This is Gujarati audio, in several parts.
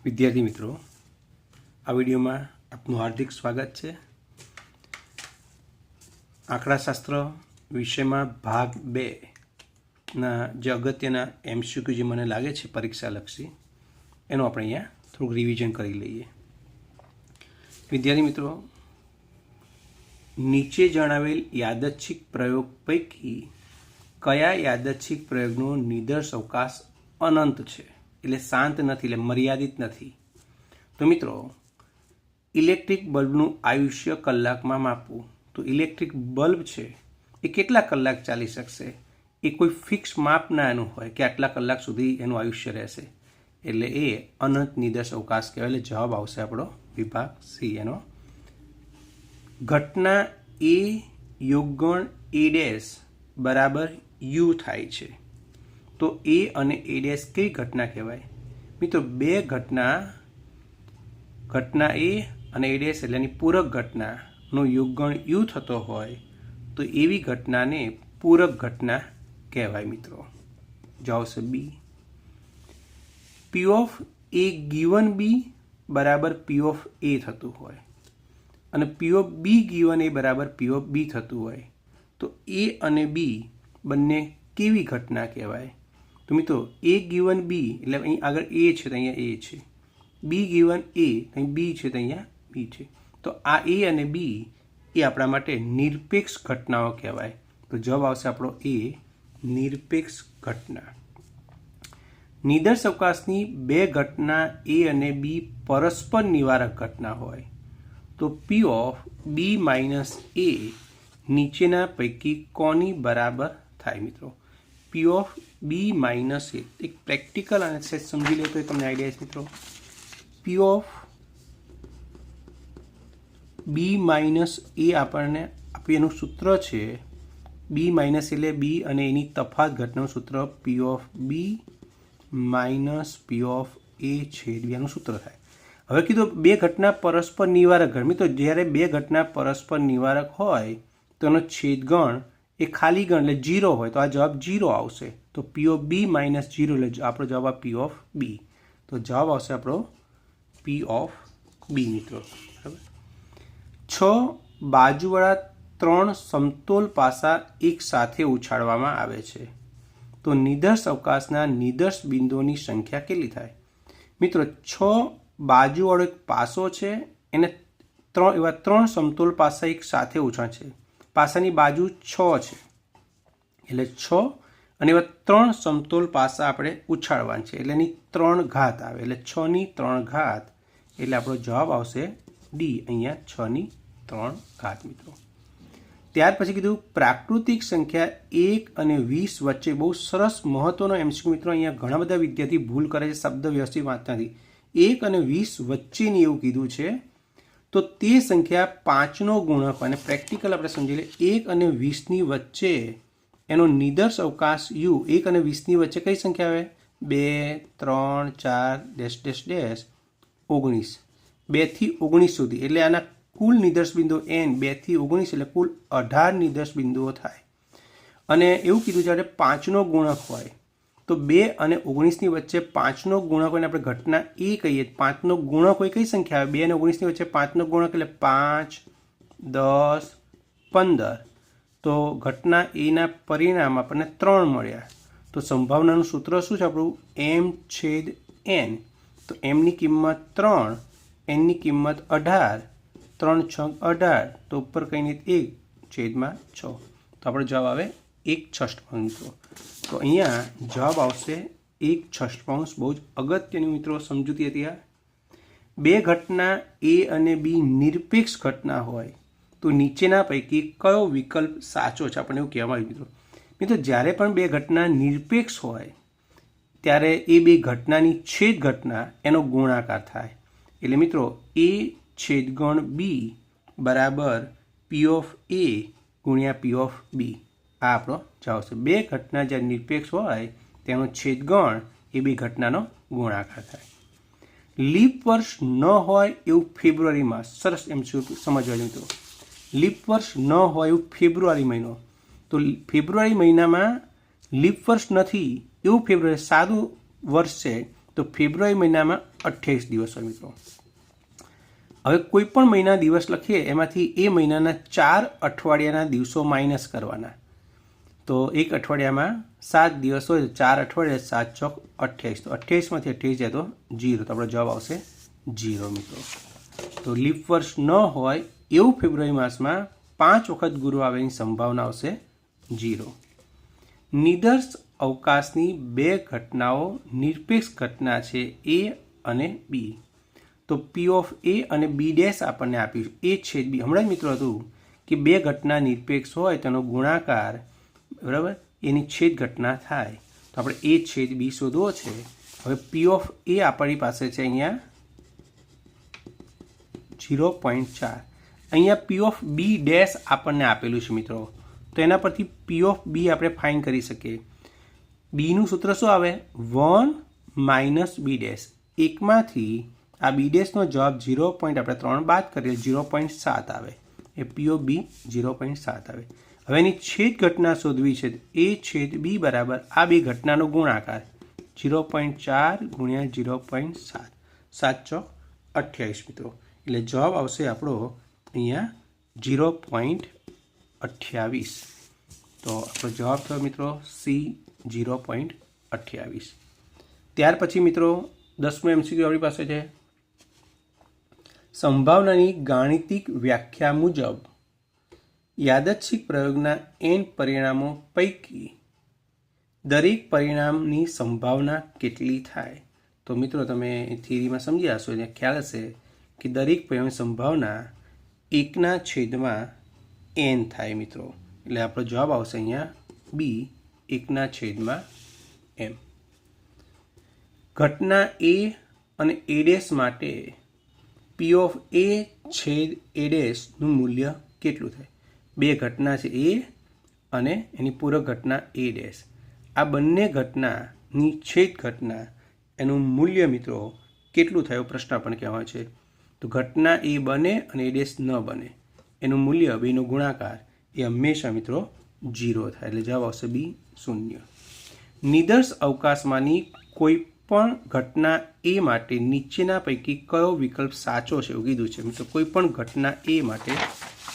વિદ્યાર્થી મિત્રો, આ વિડીયોમાં આપનું હાર્દિક સ્વાગત છે. આંકડાશાસ્ત્ર વિષયમાં ભાગ 2ના જે અગત્યના MCQ જે મને લાગે છે પરીક્ષાલક્ષી, એનું આપણે અહીંયા થોડુંક રિવિઝન કરી લઈએ. વિદ્યાર્થી મિત્રો, નીચે જણાવેલ યાદચ્છિક પ્રયોગ પૈકી કયા યાદચ્છિક પ્રયોગનો નિદર્શ અવકાશ અનંત છે, એટલે શાંત નથી, એટલે મર્યાદિત નથી? તો મિત્રો, ઇલેક્ટ્રિક બલ્બનું આયુષ્ય કલાકમાં માપવું. તો ઇલેક્ટ્રિક બલ્બ છે એ કેટલા કલાક ચાલી શકશે? એ કોઈ ફિક્સ માપ ના એનું હોય કે આટલા કલાક સુધી એનું આયુષ્ય રહેશે, એટલે એ અનંત નિદર્શ અવકાશ કહેવાય. એટલે જવાબ આવશે આપણો વિભાગ સી એનો. ઘટના એ યોગગણ એ ડેશ બરાબર યુ થાય છે, તો એ અને એ ડેશ કઈ ઘટના કહેવાય? મિત્રો, બે ઘટના એ અને એ ડેશ એટલે એની પૂરક ઘટનાનો યોગગણ યુ થતો હોય તો એવી ઘટનાને પૂરક ઘટના કહેવાય. મિત્રો, જવાબ છે બી. પી ઓફ એ ગિવન બી બરાબર પી ઓફ એ થતું હોય અને પી ઓફ બી ગિવન એ બરાબર પી ઓફ બી થતું હોય તો એ અને બી બંને કેવી ઘટના કહેવાય? તો મિત્રો, એ ગિવન બી એટલે અહીં આગળ એ છે તો અહીંયા એ છે, બી ગિવન એ અહીં બી છે તો અહીંયા બી છે, તો આ એ અને બી એ આપણા માટે નિરપેક્ષ ઘટનાઓ કહેવાય. તો જવાબ આવશે આપણો એ, નિરપેક્ષ ઘટના. નિદર્શ અવકાશની બે ઘટના એ અને બી પરસ્પર નિવારક ઘટના હોય તો પી ઓફ બી માઇનસ એ નીચેના પૈકી કોની બરાબર થાય? મિત્રો, પી ઓફ બી માઇનસ એ એક પ્રેક્ટિકલ અને સમજી લે તો તમને આઈડિયા છે. મિત્રો, પી ઓફ બી માઇનસ એ આપણને એનું સૂત્ર છે, બી માઇનસ એટલે બી અને એની તફાત ઘટનાનું સૂત્ર P of B minus P of A છેદ બીનું સૂત્ર થાય. હવે કીધું બે ઘટના પરસ્પર નિવારક ઘટ. મિત્રો, જ્યારે બે ઘટના પરસ્પર નિવારક હોય તો એનો છેદગણ એ ખાલી ગણ એટલે 0 હોય તો આ જવાબ 0 આવશે. તો પી ઓફ બી માઇનસ 0 એટલે આપણો જવાબ આ પી ઓફ બી. તો જવાબ આવશે આપણો પી ઓફ બી. મિત્રો, બરાબર. 6 બાજુવાળા 3 સમતોલ પાસા એક સાથે ઉછાળવામાં આવે છે તો નિદર્શ અવકાશના નિદર્શ બિંદુઓની સંખ્યા કેટલી થાય? મિત્રો, 6 બાજુવાળો એક પાસો છે, એને એવા 3 સમતોલ પાસા એક સાથે ઉછાળ છે. પાસાની બાજુ 6 છે એટલે 6 અને એવા 3 સમતોલ પાસા આપણે ઉછાળવાના છે એટલે એની 3 ઘાત આવે એટલે 6 ની 3 ઘાત એટલે આપણો જવાબ આવશે ડી, અહીંયા 6 ની 3 ઘાત. મિત્રો, ત્યાર પછી કીધું પ્રાકૃતિક સંખ્યા 1 અને 20 વચ્ચે. બહુ સરસ મહત્વનો MCQ. મિત્રો, અહીંયા ઘણા બધા વિદ્યાર્થી ભૂલ કરે છે, શબ્દ વ્યવસ્થિત વાંચતા નથી. 1 અને 20 વચ્ચેની એવું કીધું છે તો તે સંખ્યા 5નો ગુણક અને પ્રેક્ટિકલ આપણે સમજી લઈએ. 1 અને 20ની વચ્ચે એનો નિદર્શ અવકાશ યુ. 1 અને 20ની વચ્ચે કઈ સંખ્યા આવે? 2, 3, 4 ડેશ ડેશ ડેશ 19, 2 થી 19 સુધી. એટલે આના કુલ નિદર્શ બિંદુઓ n 2 થી 19 એટલે કુલ 18 નિદર્શ બિંદુઓ થાય. અને એવું કીધું જ્યારે 5નો ગુણક હોય તો 2 અને 19ની વચ્ચે 5નો ગુણક હોય આપણે ઘટના એ કહીએ. 5નો ગુણક હોય કઈ સંખ્યા આવે? 2 અને 19ની વચ્ચે 5નો ગુણક એટલે 5, 10, 15. તો ઘટના એના પરિણામ આપણને 3 મળ્યા. તો સંભાવનાનું સૂત્ર શું છે આપણું? m/n. તો mની કિંમત 3, nની કિંમત 18, 3 6 18, તો ઉપર કંઈ નહીં 1/6. તો આપણો જવાબ આવે 1/6. મિત્રો, તો અહીંયા જવાબ આવશે 1/6. બહુ જ અગત્યની મિત્રો સમજૂતી હતી આ. બે ઘટના એ અને બી નિરપેક્ષ ઘટના હોય તો નીચેના પૈકી કયો વિકલ્પ સાચો છે? આપણને એવું કહેવામાં આવ્યું. મિત્રો, જ્યારે પણ બે ઘટના નિરપેક્ષ હોય ત્યારે એ બે ઘટનાની છેદ ઘટના એનો ગુણાકાર થાય. એટલે મિત્રો, એ છેદગણ બી બરાબર પી ઓફ એ ગુણ્યા પી ઓફ બી. આ આપણો જવાબ છે. બે ઘટના જ્યારે નિરપેક્ષ હોય તેનો છેદગણ એ બે ઘટનાનો ગુણાકાર થાય. લીપ વર્ષ ન હોય એવું ફેબ્રુઆરી માસ. સરસ એમ સમજવા મિત્રો, લીપ વર્ષ ન હોય એવું ફેબ્રુઆરી મહિનો. તો ફેબ્રુઆરી મહિનામાં લીપ વર્ષ નથી એવું ફેબ્રુઆરી સાદું વર્ષ છે તો ફેબ્રુઆરી મહિનામાં 28 દિવસ હોય મિત્રો। હવે કોઈ પણ મહિના દિવસ લખીએ એમાંથી એ મહિનાના 4 અઠવાડિયાના દિવસો માઇનસ કરવાના। તો એક અઠવાડિયામાં 7 દિવસ હોય તો 4 અઠવાડિયા 7 ચોક 28, તો 28માંથી 28 જાય તો 0, તો આપણો જવાબ આવશે 0 મિત્રો। તો લીપ વર્ષ ન હોય એવું ફેબ્રુઆરી માસમાં 5 વખત ગુરુ આવવાની સંભાવના આવશે 0। નિદર્શ અવકાશની 2 ઘટનાઓ નિરપેક્ષ ઘટના છે A અને B। તો P ઓફ A અને B ડેશ આપણને આપ્યું A છેદ B। હમણાં જ મિત્રો હતું કે 2 ઘટના નિરપેક્ષ હોય તેનો ગુણાકાર બરાબર એની છેદ ઘટના થાય, તો આપણે A છેદ B શોધવો છે। હવે P ઓફ A આપણી પાસે છે અહીંયા 0.4, અહીંયા P ઓફ B ડેશ આપણને આપેલું છે મિત્રો, તો એના પરથી P ઓફ B આપણે ફાઇન્ડ કરી શકીએ। બીનું સૂત્ર શું આવે? 1 માઇનસ B ડેશ। એકમાંથી આ B ડેશનો જવાબ 0. આપણે 3 બાદ કરીએ 0.7 આવે, એ P ઓફ B 0.7 આવે। હવે એની છેદ ઘટના શોધવી છે, A છેદ B બરાબર આ બે ઘટનાનો ગુણાકાર 0.4 ગુણ્યા 0.7, 7 ચોક 28 મિત્રો, એટલે જવાબ આવશે આપણો અહીંયા 0.28। તો આપણો જવાબ થયો મિત્રો C 0.28। ત્યાર પછી મિત્રો 10મો MCQ આપણી પાસે છે, સંભાવનાની ગાણિતિક વ્યાખ્યા મુજબ યાદચ્છિક પ્રયોગના n પરિણામો પૈકી દરેક પરિણામની સંભાવના કેટલી થાય? તો મિત્રો તમે થિયરીમાં સમજ્યા હશો, એટલે ખ્યાલ હશે કે દરેક પરિણામની સંભાવના 1/n થાય મિત્રો, એટલે આપણો જવાબ આવશે અહીંયા B 1/m। ઘટના A અને A ડેશ માટે P ઓફ A છેદ A ડેશનું મૂલ્ય કેટલું થાય? 2 ઘટના છે A અને એની પૂરક ઘટના A ડેશ, આ બંને ઘટનાની છેદ ઘટના એનું મૂલ્ય મિત્રો કેટલું થાય પ્રશ્ન આપણને કહેવાનો છે। તો ઘટના A બને અને A ડેશ ન બને એનું મૂલ્ય બેનો ગુણાકાર એ હંમેશા મિત્રો 0 થાય, એટલે જવાબ આવશે B 0। નિદર્શ અવકાશમાંની કોઈ પણ ઘટના A માટે નીચેના પૈકી કયો વિકલ્પ સાચો છે એવું કીધું છે મિત્રો। કોઈ પણ ઘટના A માટે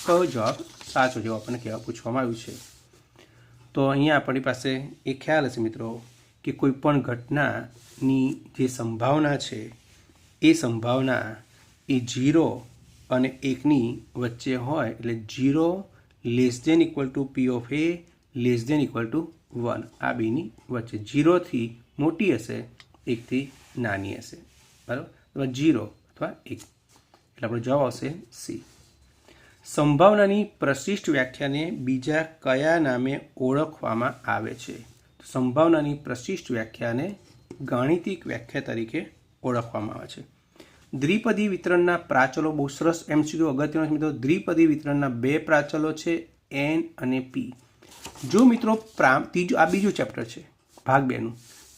કયો જવાબ સાચો છે આપણને કહેવા પૂછવામાં આવ્યું છે। તો અહીંયા આપણી પાસે એ ખ્યાલ હશે મિત્રો કે કોઈ પણ ઘટનાની જે સંભાવના છે એ સંભાવના એ 0 અને 1ની વચ્ચે હોય, એટલે 0 <= P ઓફ A <= 1, આ બેની વચ્ચે 0થી મોટી હશે 1થી નાની હશે બરાબર, અથવા 0 અથવા 1, એટલે આપણો જવાબ આવશે C। સંભાવનાની પ્રશિષ્ટ વ્યાખ્યાને બીજા કયા નામે ઓળખવામાં આવે છે? તો સંભાવનાની પ્રશિષ્ટ વ્યાખ્યાને ગાણિતિક વ્યાખ્યા તરીકે ઓળખવામાં આવે છે। દ્વિપદી વિતરણના પ્રાચલો બહુ સરસ MCQ અગત્યનો છે મિત્રો। દ્વિપદી વિતરણના 2 પ્રાચલો છે N અને P। જો મિત્રો આ બીજું ચેપ્ટર છે ભાગ 2નું,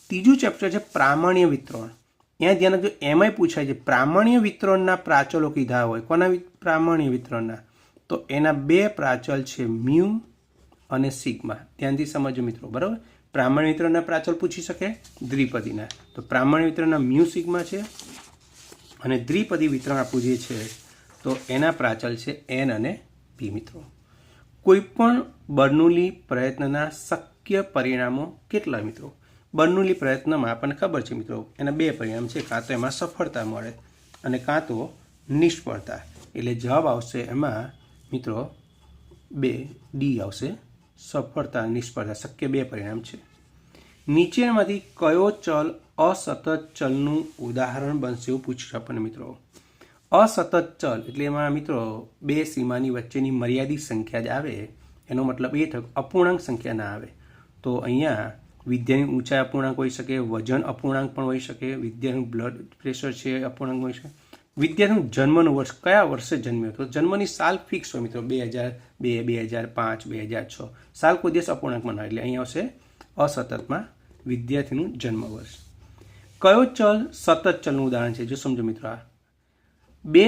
ત્રીજું ચેપ્ટર છે પ્રામાણ્ય વિતરણ। અહીંયા ધ્યાન રાખજો, એમાંય પૂછાય છે પ્રામાણ્ય વિતરણના પ્રાચલો કીધા હોય, કોના પ્રામાણ્ય વિતરણના? તો એના 2 પ્રાચલ છે મ્યુ અને સિગ્મા, ધ્યાનથી સમજો મિત્રો બરાબર। પ્રામાણ્ય વિતરણના પ્રાચલ પૂછી શકે દ્વિપદીના, તો પ્રામાણ્ય વિતરણના મ્યુ સિગ્મા છે, અને દ્વિપદી વિતરણ આપવું જે છે તો એના પ્રાચલ છે N અને P મિત્રો। કોઈપણ બર્નૌલી પ્રયત્નના શક્ય પરિણામો કેટલા મિત્રો? બર્નૌલી પ્રયત્નમાં આપણને ખબર છે મિત્રો એના 2 પરિણામ છે, કાં તો એમાં સફળતા મળે અને કાં તો નિષ્ફળતા, એટલે જવાબ આવશે એમાં મિત્રો 2 D આવશે, સફળતા નિષ્ફળતા, શક્ય 2 પરિણામ છે। નીચેમાંથી કયો ચલ અસતત ચલનું ઉદાહરણ બનશે એવું પૂછ્યું આપણને મિત્રો। અસતત ચલ એટલે એમાં મિત્રો 2 સીમાની વચ્ચેની મર્યાદિત સંખ્યા જ આવે, એનો મતલબ એ થયો અપૂર્ણાંક સંખ્યા ના આવે। તો અહીંયા વિદ્યાની ઊંચાઈ અપૂર્ણાંક હોઈ શકે, વજન અપૂર્ણાંક પણ હોઈ શકે, વિદ્યાનું બ્લડ પ્રેશર છે અપૂર્ણાંક હોઈ શકે, વિદ્યાર્થીનું જન્મનું વર્ષ કયા વર્ષે જન્મ્યો, તો જન્મની સાલ ફિક્સ હોય મિત્રો 2002, 2005, 2006, સાલ કોઈ દિવસ અપૂર્ણાંકમાં ન હોય, એટલે અહીંયા આવશે અસતતમાં વિદ્યાર્થીનું જન્મ વર્ષ। કયો ચલ સતત ચલનું ઉદાહરણ છે? જો સમજો મિત્રો, આ 2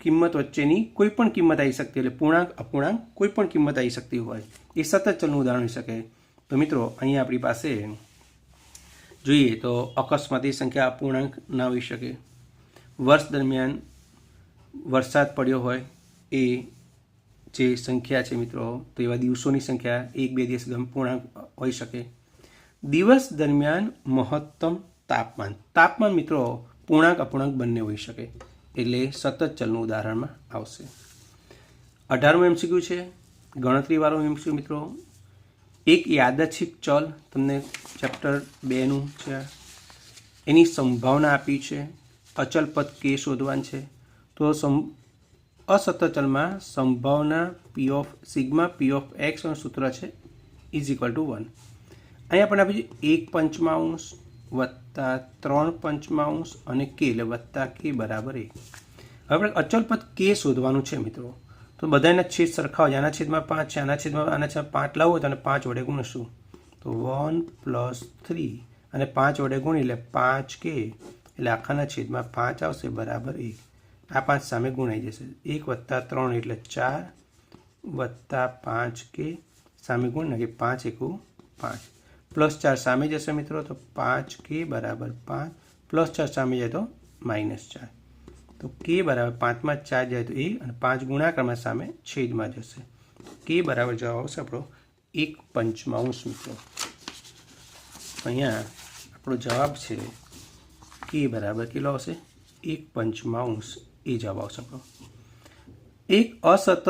કિંમત વચ્ચેની કોઈ પણ કિંમત આવી શકતી, એટલે પૂર્ણાંક અપૂર્ણાંક કોઈ પણ કિંમત આવી શકતી હોય એ સતત ચલનું ઉદાહરણ હોઈ શકે। તો મિત્રો અહીંયા આપણી પાસે જોઈએ તો અકસ્માતી સંખ્યા અપૂર્ણાંક ના હોઈ શકે. વર્ષ દરમિયાન વરસાદ પડ્યો હોય એ જે સંખ્યા છે મિત્રો, તો એવા દિવસોની સંખ્યા 1-2 દિવસ પૂર્ણાંક હોઈ શકે. દિવસ દરમિયાન મહત્તમ તાપમાન મિત્રો પૂર્ણાંક અપૂર્ણાંક બંને હોઈ શકે, એટલે સતત ચલનું ઉદાહરણમાં આવશે. 18મો MCQ છે ગણતરીવાળો MCQ મિત્રો. એક યાદચ્છિક ચલ તમને ચેપ્ટર 2નું છે, એની સંભાવના આપી છે, અચલ પદ કે શોધવાનું છે. તો અસતત ચલમાં સંભાવના સિગ્મા પી ઓફ એક્સનું સૂત્ર છે =1. અહીં આપણને આપ્યું છે 1/5 વત્તા 3/5 અને કે એટલે વત્તા કે બરાબર 1. હવે આપણે અચલ પદ કે શોધવાનું છે મિત્રો. તો બધાના છેદ સરખા હોય, આના છેદમાં 5 છે, આના છેદમાં 5 લાવવો તો 5 વડે ગુણીશું તો 1 + 3 અને 5 વડે ગુણી એટલે 5k એટલે આખાના છેદમાં 5 આવશે બરાબર 1. આ 5 સામે ગુણાઈ જશે. 1 + 3 એટલે 4 વત્તા 5k સામે ગુણ નાખીએ 5 × 5 +4 સામે જશે મિત્રો તો 5k બરાબર 5 +4 સામે જાય તો -4. તો k બરાબર 5માં 4 જાય તો 1 અને 5 ગુણાકારમાં સામે છેદમાં જશે. k બરાબર જવાબ આવશે આપણો 1/5 મિત્રો. અહીંયા આપણો જવાબ છે k બરાબર કેટલો આવશે 1/5 એ જવાબ આવશે આપણો. એક અસતત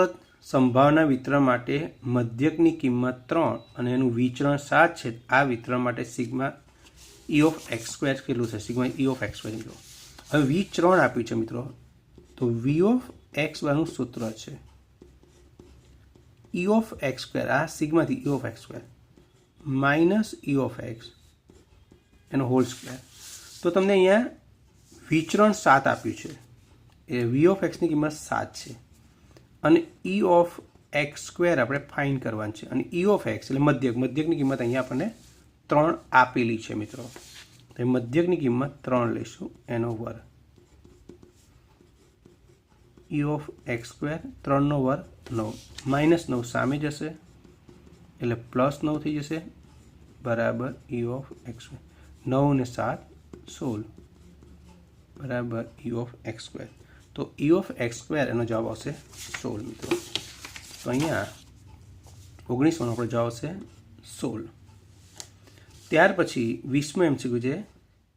સંભાવના વિતરણ માટે મધ્યકની કિંમત 3 અને એનું વિચરણ 7 છે. આ વિતરણ માટે સિગ્મા E(x²) કેટલું છે? સિગ્મા E(x²) મિત્રો. હવે વિચરણ આપ્યું છે મિત્રો, તો V(x² નું સૂત્ર છે E(x²) આ સિગ્માથી E(x²) માઇનસ E(x) એનો હોલ સ્ક્વેર. તો તમને અહીંયા વિચરણ 7 આપ્યું છે, એ V(x) ની કિંમત 7 છે અને E(x²) આપણે ફાઇન્ડ કરવાનું છે. અને E(x) એટલે મધ્યકની કિંમત અહીંયા આપણને 3 આપેલી છે મિત્રો. તો મધ્યકની કિંમત 3 લઈશું એનો વર્ગ. E(x²) 3નો વર્ગ 9 -9 સામે જશે એટલે +9 થઈ જશે બરાબર E(x²). 9 ને 7 16 બરાબર E(x²). તો E(x²) એનો જવાબ આવશે 16 મિત્રો. તો અહીંયા 19નો આપણો જવાબ આવશે 16. ત્યાર પછી 20મો MCQ છે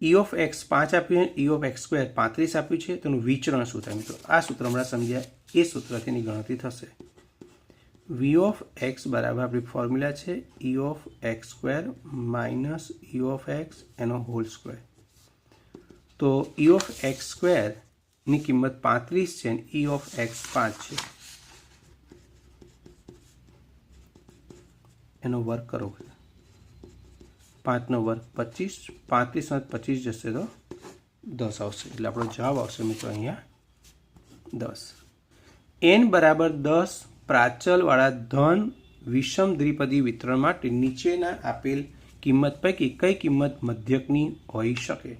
E(x) 5 આપ્યું છે, E(x²) 35 આપ્યું છે, તેનું વિચરણ શું થાય મિત્રો? આ સૂત્ર હમણાં સમજ્યા, એ સૂત્રથી એની ગણતરી થશે. V(x) બરાબર આપણી ફોર્મ્યુલા છે E(x²) - E(x) એનો હોલ સ્ક્વેર. તો E(x²) ની કિંમત 35 છે અને E(x) 5 છે, એનો વર્ગ કરો. 5નો વર્ગ 25, 35 માંથી 25 જશે તો 10 આવશે. એટલે આપણો જવાબ આવશે મિત્રો અહીંયા 10. n બરાબર 10 પ્રાચલવાળા ધન વિષમ દ્વિપદી વિતરણ માટે નીચેના આપેલ કિંમત પૈકી કઈ કિંમત મધ્યકની હોઈ શકે?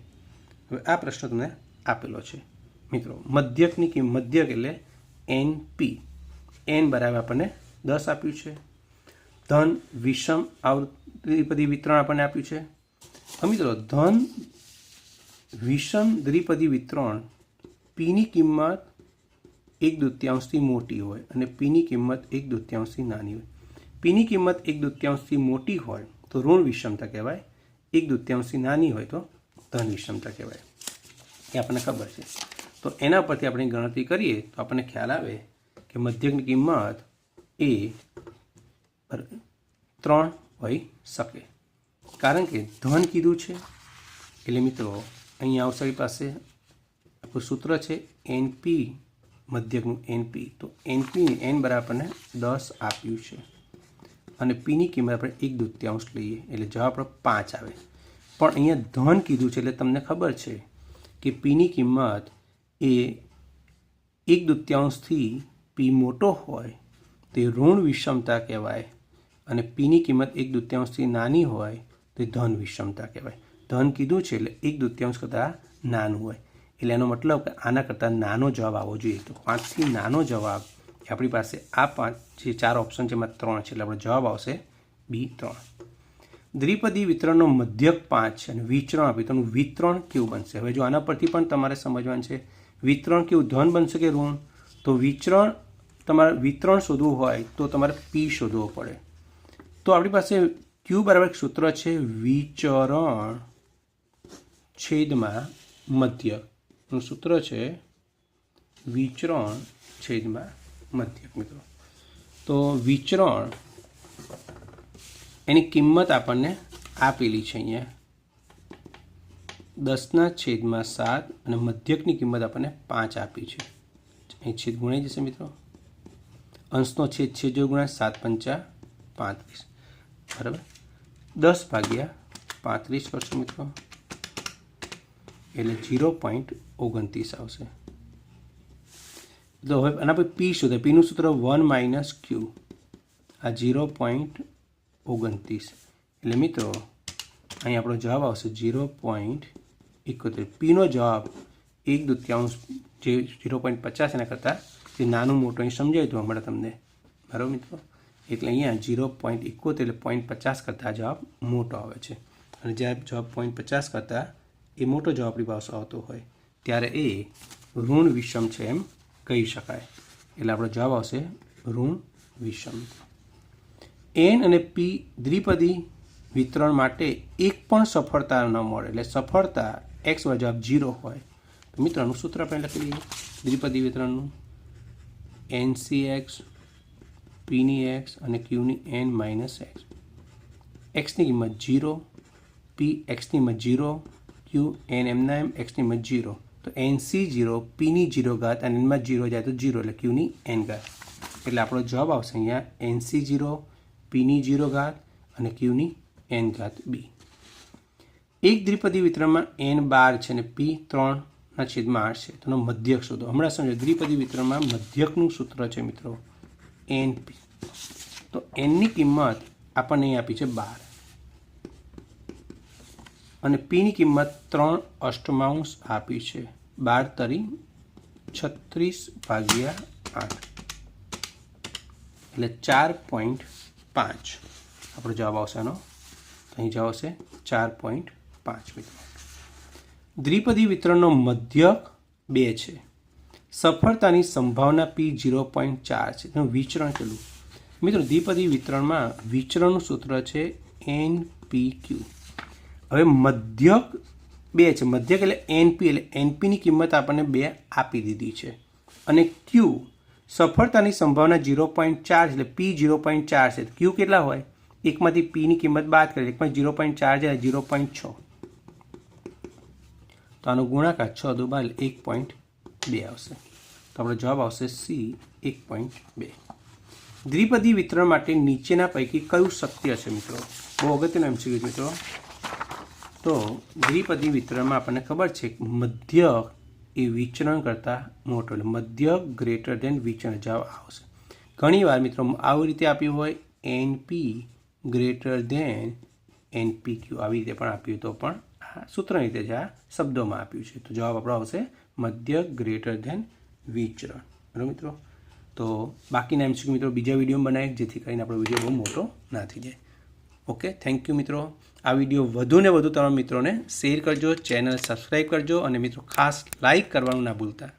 હવે આ પ્રશ્ન તમને આપેલો છે મિત્રો. મધ્યક એટલે NP. n બરાબર આપણને 10 આપ્યું છે. ધન વિષમ દ્વિપદી વિતરણ આપણને આપ્યું છે. મિત્રો ધન વિષમ દ્વિપદી વિતરણ પીની કિંમત 1/2 મોટી હોય અને પીની કિંમત 1/2 નાની હોય. પીની કિંમત 1/2 મોટી હોય તો ઋણ વિષમતા કહેવાય, 1/2 નાની હોય તો ધન વિષમતા કહેવાય. એ આપણને ખબર છે. તો એના પરથી આપણે ગણતરી કરીએ તો આપણને ખ્યાલ આવે કે મધ્યકની કિંમત એ 3 હોઈ શકે. કારણ કે ધન કીધું છે એટલે મિત્રો અહીંયા આવશે પાસે આપણું સૂત્ર છે NP, મધ્યકનું NP. તો NP n બરાબર આપણને 10 આપ્યું છે અને પીની કિંમત આપણે 1/2 લઈએ એટલે જવાબ આપણો 5 આવે. પણ અહીંયા ધન કીધું છે એટલે તમને ખબર છે કે પીની કિંમત એ 1/2 પી મોટો હોય તે ઋણ વિષમતા કહેવાય અને પીની કિંમત 1/2 નાની હોય તો ધન વિષમતા કહેવાય. ધન કીધું છે એટલે 1/2 કરતાં નાનું હોય એટલે એનો મતલબ કે આના કરતાં નાનો જવાબ આવવો જોઈએ. તો 5થી નાનો જવાબ આપણી પાસે આ 5 જે 4 ઓપ્શન છે એમાં 3 છે એટલે આપણો જવાબ આવશે B3. દ્વિપદી વિતરણનો મધ્યક 5 છે અને વિચરણ આપ્યું તો વિતરણ કેવું બનશે? હવે જો આના પરથી પણ તમારે સમજવાનું છે વિતરણ કેવું, ધન બનશે કે ઋણ? તો તમારે વિતરણ શોધવું હોય તો તમારે પી શોધવો પડે. તો આપણી પાસે ક્યુ બરાબર એક સૂત્ર છે વિચરણ છેદમાં મધ્યકનું સૂત્ર છે વિચરણ છેદમાં મધ્યક. મિત્રો તો વિચરણ એની કિંમત આપણને આપેલી છે અહીંયા 10/7 અને મધ્યકની કિંમત આપણને 5 આપી છે. અહીં છેદ ગુણાઈ જશે મિત્રો, અંશનો છેદ છે જો ગુણાય 7×5 = 35 બરાબર. 10/35 કરશો મિત્રો એટલે 0.29 આવશે. તો હવે આના પર પી શોધે, પીનું સૂત્ર 1 - Q, આ 0.29 એટલે મિત્રો અહીં આપણો જવાબ આવશે 0.71. પીનો જવાબ 1/2 જે 0.50 એના કરતાં જે નાનું મોટું અહીં સમજાયું હતું હમણાં તમને બરાબર મિત્રો. એટલે અહીંયા 0.71 એટલે 0.50 કરતાં જવાબ મોટો આવે છે. અને જ્યારે જવાબ 0.50 કરતાં એ મોટો જવાબ આપણી પાસે આવતો હોય ત્યારે એ ઋણ વિષમ છે એમ કહી શકાય. એટલે આપણો જવાબ આવશે ઋણ વિષમ. એન અને પી દ્વિપદી વિતરણ માટે એક પણ સફળતા ન મળે એટલે સફળતા x જવાબ 0 હોય તો મિત્રોનું સૂત્ર આપણે લખી દઈએ દ્વિપદી વિતરણનું NCX પીની x અને ક્યુની n - x. xની કિંમત 0, પી xની કિંમત 0, ક્યુ n એમના એમ xની કિંમત 0. તો NC 0, પીની 0 ઘાત અને એનમાં 0 જાય તો 0 એટલે ક્યુની n ઘાત. એટલે આપણો જવાબ આવશે અહીંયા NC 0, પીની 0 ઘાત અને ક્યુની n ઘાત બી. એક દ્વિપદી વિતરણમાં n12 છે અને પી 3/8 છે. તો મધ્યક શોધો. હમણાં સમજો દ્વિપદી વિતરણમાં મધ્યકનું સૂત્ર છે મિત્રો NP. તો nની કિંમત આપણને અહીં આપી છે 12 અને પીની કિંમત 3/8 આપી છે. 12 * 36/8 એટલે 4.5 આપણો જવાબ આવશે આનો. અહીં જવાબ આવશે 4.5 મિત્રો. દ્વિપદી વિતરણનો મધ્યક 2 છે, સફળતાની સંભાવના P 0.4 છે. તેનું વિચરણ કેટલું? મિત્રો દ્વિપદી વિતરણમાં વિચરણનું સૂત્ર છે NPQ. હવે મધ્યક 2 છે, મધ્યક એટલે NP એટલે NPની કિંમત આપણને 2 આપી દીધી છે અને Q સફળતાની સંભાવના 0.4 એટલે P 0.4 છે. Q કેટલા હોય? એકમાંથી પીની કિંમત બાદ કરીએ, એકમાં 0.4 જાય 0.6 તો આનો ગુણાકાર 6 × 2 1.2 આવશે. તો આપણો જવાબ આવશે C 1.2. દ્વિપદી વિતરણ માટે નીચેના પૈકી કયું શક્ય છે મિત્રો? બહુ અગત્યનું MCQ મિત્રો. તો દ્વિપદી વિતરણમાં આપણને ખબર છે મધ્યક એ વિચરણ કરતાં મોટો એટલે મધ્યક ગ્રેટર ધેન વિચરણ જવાબ આવશે. ઘણીવાર મિત્રો આવી રીતે આપ્યું હોય NP ગ્રેટર ધેન NPQ આવી રીતે પણ આપ્યું તો પણ આ સૂત્રની રીતે જ આ શબ્દોમાં આપ્યું છે. તો જવાબ આપણો આવશે મધ્યક ગ્રેટર ધેન વિચરણ. બરાબર મિત્રો. તો બાકીના MCQ મિત્રો બીજા વિડીયોમાં બનાવીએ જેથી કરીને આપણો વિડીયો બહુ મોટો ના થઈ જાય. ઓકે, થેન્ક યુ મિત્રો. આ વિડીયો વધુ ને વધુ તમારા મિત્રોને શેર કરજો, ચેનલ સબસ્ક્રાઈબ કરજો અને મિત્રો ખાસ લાઈક કરવાનું ના ભૂલતા.